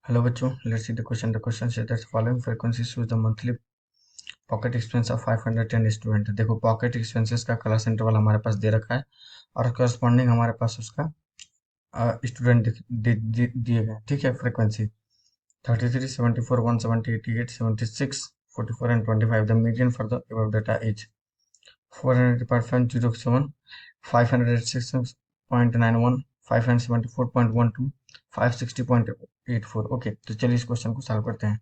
Hello बच्चों, let's see the question. The question says that following frequency shows the monthly pocket expense of 510 student. देखो, pocket expenses का class interval हमारे पास दे रखा है और corresponding हमारे पास उसका स्टूडेंट दिए गए. ठीक है. Frequency 33, 74, 170, 88, 76, 44 and 25. The median for the above data is 400.07, 586.91, 574.12, 560.84. Okay, तो चलिए इस क्वेश्चन को सॉल्व करते हैं.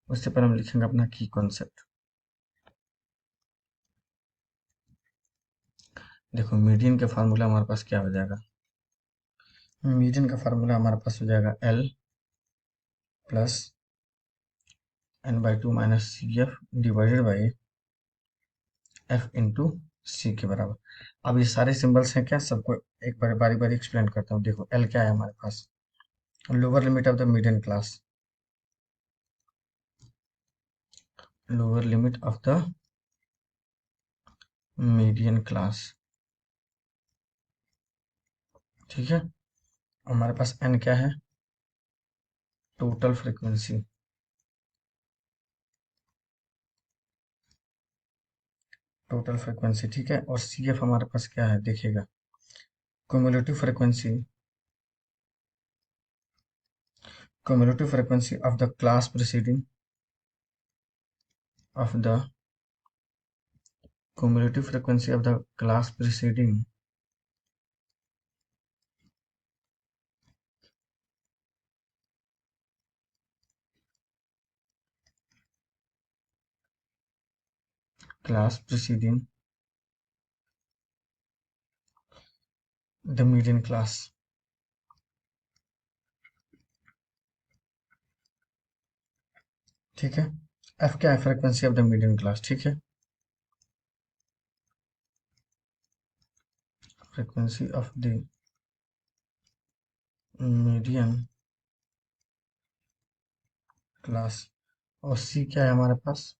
उससे पहले हम लिखेंगे अपना की कॉन्सेप्ट. देखो, मीडियन का फार्मूला हमारे पास क्या हो जाएगा. मीडियन का फार्मूला हमारे पास हो जाएगा L plus n/2 minus C F divided by F into C के बराबर. अब ये सारे सिंबल्स हैं क्या, सबको एक बार बारी बारी एक्सप्लेन करता हूँ. देखो, एल क्या है हमारे पास, lower limit of the median class. Lower limit of the median class. ठीक है. हमारे पास एन क्या है, टोटल फ्रीक्वेंसी. टोटल फ्रीक्वेंसी, ठीक है. और सी एफ हमारे पास क्या है, देखिएगा, cumulative frequency. Cumulative frequency of the class preceding of the cumulative frequency of the class preceding class preceding the median class. ठीक है. एफ क्या है, frequency of the median class. ठीक है. Frequency of the median class. और C क्या है हमारे पास,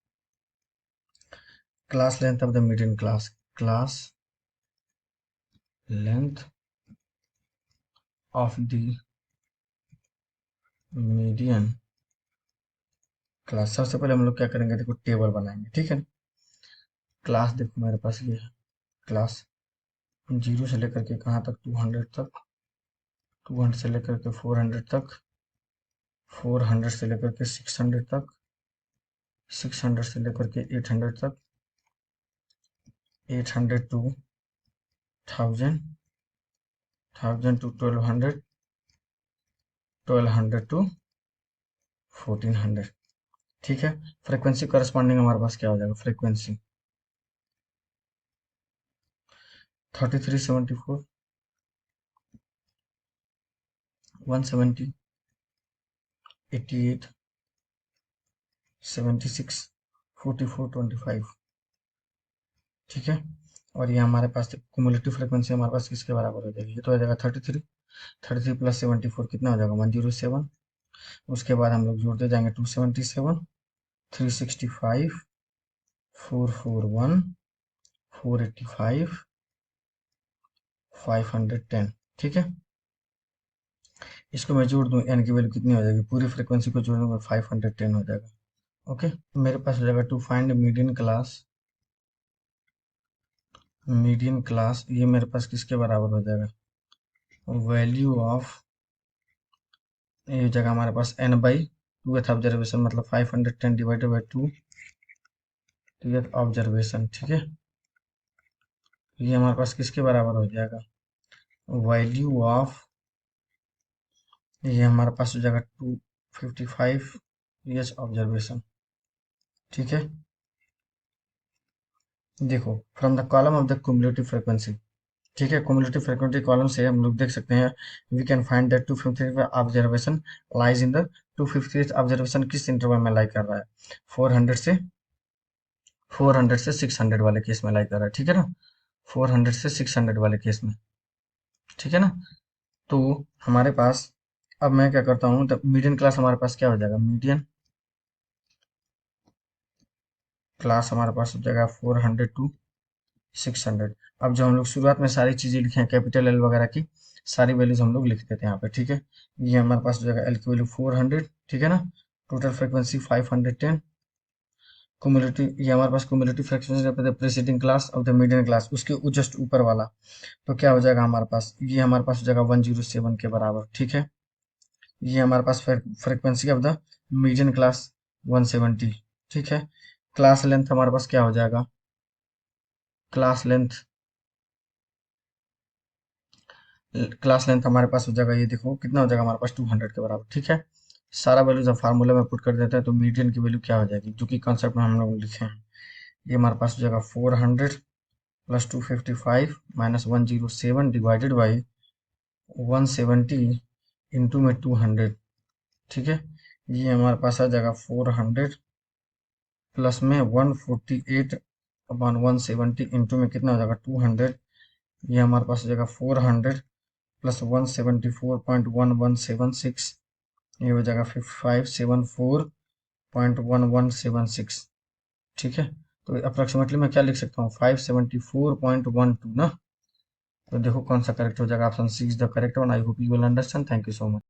class length of the median class. Class length of the median class. सबसे पहले हम लोग क्या करेंगे, देखो टेबल बनाएंगे. ठीक है. क्लास देखो मेरे पास ये है, क्लास 0 से लेकर के कहाँ तक, 200 तक. 200 से लेकर के 400 तक. 400 से लेकर के 600 तक. 600 से लेकर के 800 तक. 800 टू 1000. 1000 टू 1200. 1200 टू 1400. ठीक है. फ्रीक्वेंसी करस्पॉन्डिंग हमारे पास क्या हो जाएगा, फ्रीक्वेंसी 3374, 170, 88, 76, 44, 25. ठीक है. और ये हमारे पास क्यूमुलेटिव फ्रीक्वेंसी हमारे पास किसके बराबर हो जाएगी, ये तो हो जाएगा 33. 33 प्लस 74 कितना हो जाएगा, 107. उसके बाद हम लोग जोड़ते जाएंगे 277, 365, 441, 485, 510. ठीक है. इसको मैं जोड़ दूं, एन की वैल्यू कितनी हो जाएगी, पूरी फ्रीक्वेंसी को जोड़ दूंगा 510 हो जाएगा. ओके. मेरे पास हो जाएगा to find median class. Median class ये मेरे पास किसके बराबर हो जाएगा, वैल्यू ऑफ, ये हो जाएगा हमारे पास n बाई 2th ऑब्जर्वेशन, मतलब 510 डिवाइडेड बाई 2 2th ऑब्जर्वेशन. ठीक है. ये हमारे पास किसके बराबर हो जाएगा, वैल्यू ऑफ, ये हमारे पास हो जाएगा 255 th ऑब्जर्वेशन. ठीक है. देखो, from the column of the cumulative frequency. ठीक है. क्युमुलेटिव फ्रीक्वेंसी कॉलम से हम लोग देख सकते हैं, we can find that 250 observation lies in the 250 observation किस इंटरवल में लाई कर रहा है, 400 से 600 वाले केस में लाई कर रहा है. ठीक है ना, 400 से 600 वाले केस में. ठीक है ना. तो हमारे पास, अब मैं क्या करता हूँ, तो मीडियन क्लास हमारे पास क्या हो जाएगा, मीडियन क्लास हमारे पास हो जाएगा 400 टू 600. अब जो हम लोग शुरुआत में सारी चीजें लिखे हैं कैपिटल एल वगैरह की, सारी वैल्यूज हम लोग लिख देते हैं यहाँ पे, ठीक है। ये हमारे पास हो जाएगा एल की वैल्यू 400, ठीक है ना। Total frequency 510। क्युमुलेटिव, ये हमारे पास cumulative frequency preceding class of the median class, उसके जस्ट ऊपर वाला, तो क्या हो जाएगा हमारे पास, ये हमारे पास हो जाएगा 107 के बराबर, ठीक है। ये हमारे पास frequency of the median class 170, ठीक है। क्लास लेंथ हमारे पास क्या हो जाएगा, क्लास लेंथ, क्लास लेंथ हमारे पास हो जाएगा, ये देखो कितना हो जाएगा हमारे पास 200 के बराबर, ठीक है। सारा वैल्यूज हम फार्मूला में पुट कर देते हैं, तो मीडियन की वैल्यू क्या हो जाएगी, जो कि कंसेप्ट में हम लोग लिखे हैं, ये हमारे पास हो जाएगा 400 plus 255 minus 107 divided by 170 into में 200, ठीक है। ये हमारे पास आ जाएगा 400 प्लस में 148 अपॉन 170 इंटू में कितना हो जाएगा 200, ये हमारे पास हो जाएगा 400 प्लस 174.1176, ये हो जाएगा 574.1176, ठीक है। तो अप्रोक्सीमेटली मैं क्या लिख सकता हूँ, 574.12 ना। तो देखो कौन सा करेक्ट हो जाएगा, option C is the correct one. I hope you will understand. Thank you so much.